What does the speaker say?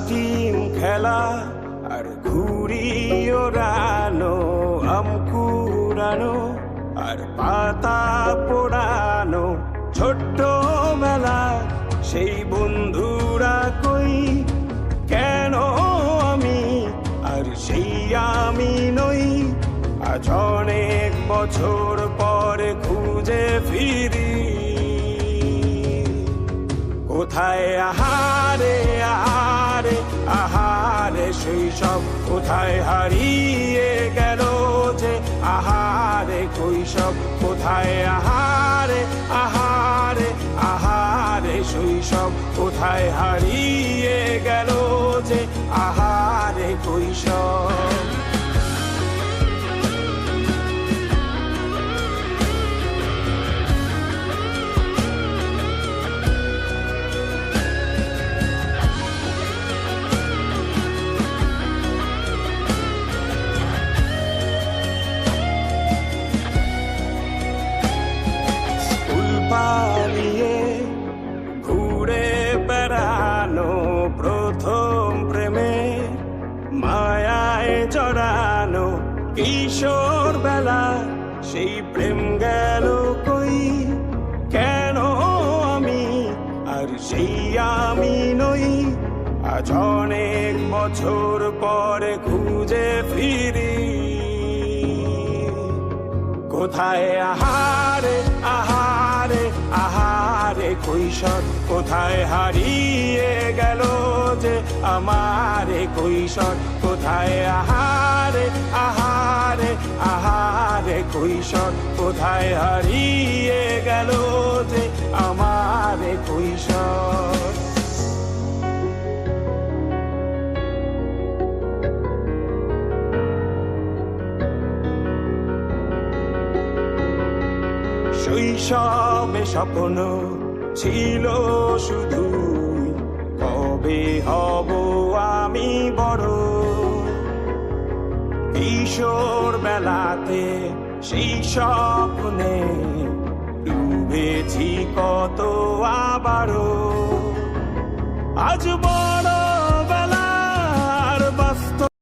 Team খেলা আর ঘুড়ি ওড়ানো, আম কুড়ানো আর পাতা পোড়ানো, ছোট্ট মেলা সেই বন্ধুরা কই, কেন আমি আর সেই আমি নই। আজ অনেক বছর পরে খুঁজে ফিরি, কোথায় আহারে আহারে আহারে শৈশব, কোথায় হারিয়ে গেল যে আহারে কৈশব, কোথায় আহারে আহারে আহারে শৈশব, কোথায় হারিয়ে গেল যে আহারে কৈশব। পালিয়ে ঘুরে বেড়ানো, প্রথম প্রেমে মায়ায় জড়ানো, কিশোর বেলা সেই প্রেম গেল কই, কেন আমি আর সেই আমি নই। আজ অনেক বছর পরে খুঁজে ফিরি, কোথায় আহারে আহারে আহারে কৈশোর, কোথায় হারিয়ে গেল যে আমারে কৈশোর, কোথায় আহারে আহারে আহারে কৈশোর, কোথায় হারিয়ে গেল যে আমারে কৈশোর। শৈশবে স্বপ্ন ছিল শুধু, কবে হব আমি বড়। কিশোর বেলাতে সেই স্বপ্নে ডুবেছি কত আবারও।